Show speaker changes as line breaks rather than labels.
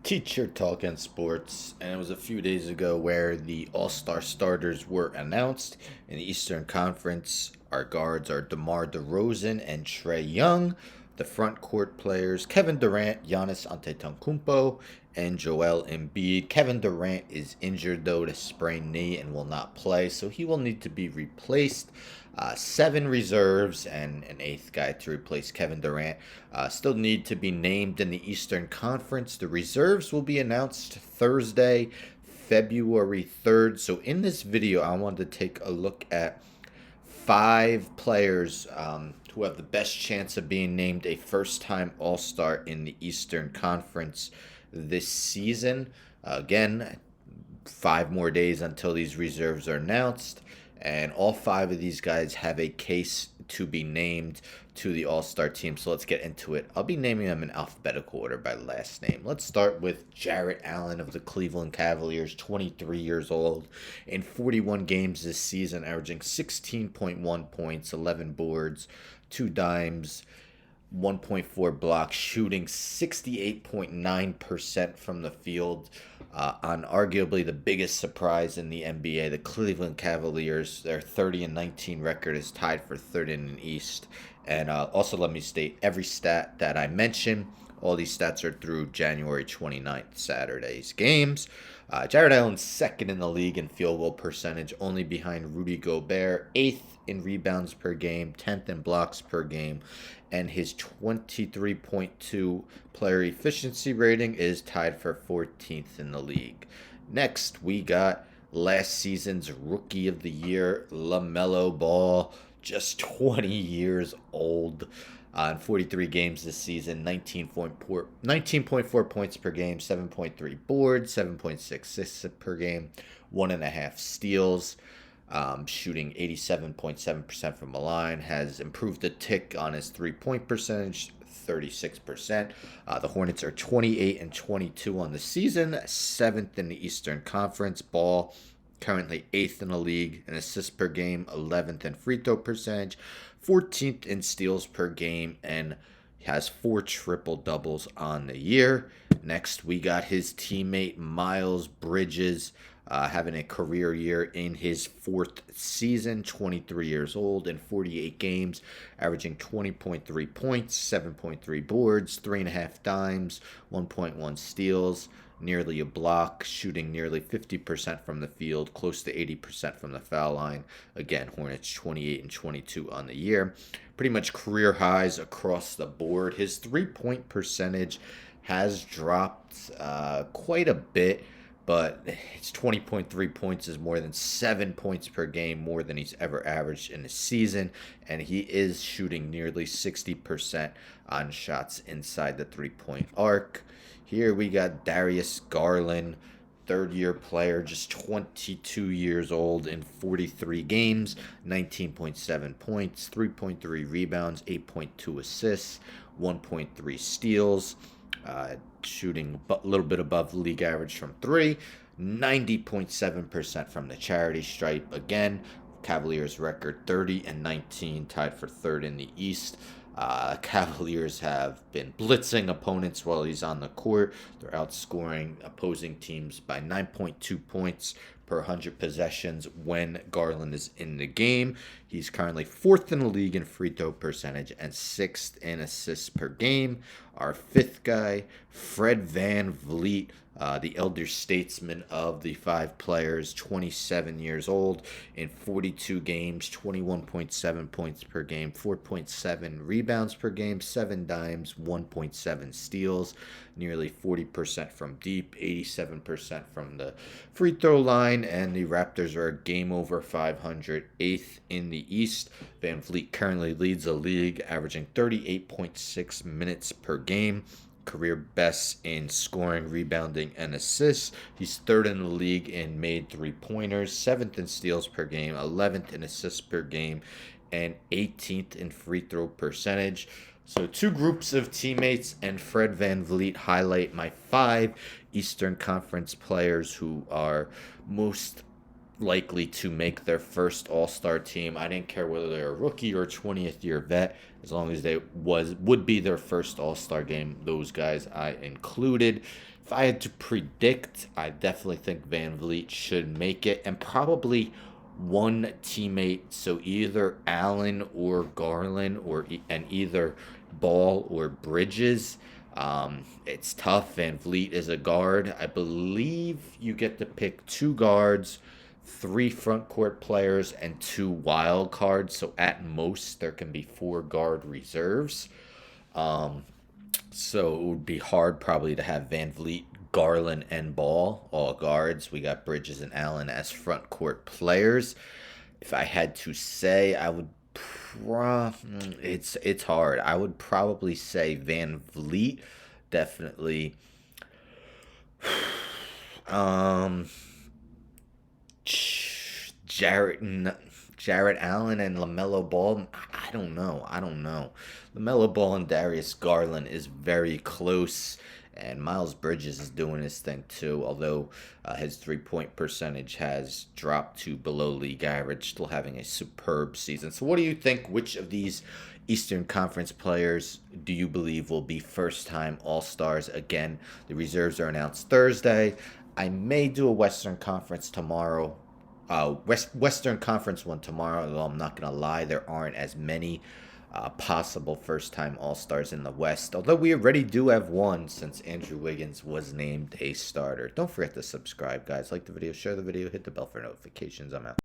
Teacher Talking Sports, and it was a few days ago where the All-Star starters were announced in the Eastern Conference. Our guards are DeMar DeRozan and Trae Young. The front court players Kevin Durant, Giannis Antetokounmpo, and Joel Embiid. Kevin Durant is injured though to sprained knee and will not play, so he will need to be replaced. Seven reserves and an eighth guy to replace Kevin Durant still need to be named in the Eastern Conference. The reserves will be announced Thursday, February 3rd. So, in this video, I wanted to take a look at five players who have the best chance of being named a first time All Star in the Eastern Conference this season. Again, 5 more days until these reserves are announced, and all five of these guys have a case to be named to the All-Star team. So let's get into it. I'll be naming them in alphabetical order by last name. Let's start with Jarrett Allen of the Cleveland Cavaliers, 23 years old, in 41 games this season, averaging 16.1 points, 11 boards, 2 dimes, 1.4 blocks, shooting 68.9% from the field. On arguably the biggest surprise in the NBA, the Cleveland Cavaliers, their 30-19 record is tied for third in the East. And also, let me state every stat that I mention. All these stats are through January 29th, Saturday's games. Jared Allen's second in the league in field goal percentage, only behind Rudy Gobert, eighth in rebounds per game, 10th in blocks per game, and his 23.2 player efficiency rating is tied for 14th in the league. Next, we got last season's Rookie of the Year, LaMelo Ball, just 20 years old. In 43 games this season, 19.4 points per game, 7.3 boards, 7.6 assists per game, 1.5 steals, shooting 87.7% from the line, has improved a tick on his three-point percentage, 36%. The Hornets are 28-22 on the season, 7th in the Eastern Conference. Ball currently 8th in the league in assists per game, 11th in free throw percentage, 14th in steals per game, and has 4 triple doubles on the year. Next, we got his teammate Miles Bridges, having a career year in his 4th season, 23 years old, in 48 games, averaging 20.3 points, 7.3 boards, 3.5 dimes, 1.1 steals, nearly a block, shooting nearly 50% from the field, close to 80% from the foul line. Again, Hornets 28-22 on the year. Pretty much career highs across the board. His three-point percentage has dropped quite a bit, but his 20.3 points is more than 7 points per game, more than he's ever averaged in a season, and he is shooting nearly 60% on shots inside the three-point arc. Here we got Darius Garland, third-year player, just 22 years old, in 43 games, 19.7 points, 3.3 rebounds, 8.2 assists, 1.3 steals, shooting a little bit above the league average from three, 90.7% from the charity stripe. Again, Cavaliers record 30-19, tied for third in the East. Cavaliers have been blitzing opponents while he's on the court. They're outscoring opposing teams by 9.2 points per 100 possessions when Garland is in the game. He's currently 4th in the league in free throw percentage and 6th in assists per game. Our 5th guy, Fred VanVleet, the elder statesman of the 5 players, 27 years old, in 42 games, 21.7 points per game, 4.7 rebounds per game, 7 dimes, 1.7 steals, nearly 40% from deep, 87% from the free throw line, and the Raptors are a game over 500, 8th in the East. VanVleet currently leads the league, averaging 38.6 minutes per game, career best in scoring, rebounding, and assists. He's 3rd in the league in made three-pointers, 7th in steals per game, 11th in assists per game, and 18th in free throw percentage. So 2 groups of teammates and Fred VanVleet highlight my 5 Eastern Conference players who are most likely to make their first All-Star team. I didn't care whether they're a rookie or 20th year vet, as long as they would be their first All-Star game. Those guys I included. If I had to predict, I definitely think Van Vliet should make it, and probably one teammate, so either Allen or Garland, and either Ball or Bridges. It's tough. Van Vliet is a guard. I believe you get to pick two guards, three front court players, and two wild cards. So at most there can be four guard reserves. Um, so it would be hard probably to have Van Vliet, Garland, and Ball all guards. We got Bridges and Allen as front court players. If I had to say, I would it's hard. I would probably say Van Vliet, definitely. Um, Jarrett Jarrett Allen and LaMelo Ball. I don't know. I don't know. LaMelo Ball and Darius Garland is very close, and Miles Bridges is doing his thing too. Although his 3-point percentage has dropped to below league average, still having a superb season. So, what do you think? Which of these Eastern Conference players do you believe will be first-time All-Stars? Again, the reserves are announced Thursday. I may do a Western Conference tomorrow. Western Conference one tomorrow, although I'm not going to lie, there aren't as many possible first-time All-Stars in the West, although we already do have one since Andrew Wiggins was named a starter. Don't forget to subscribe, guys. Like the video, share the video, hit the bell for notifications. I'm out.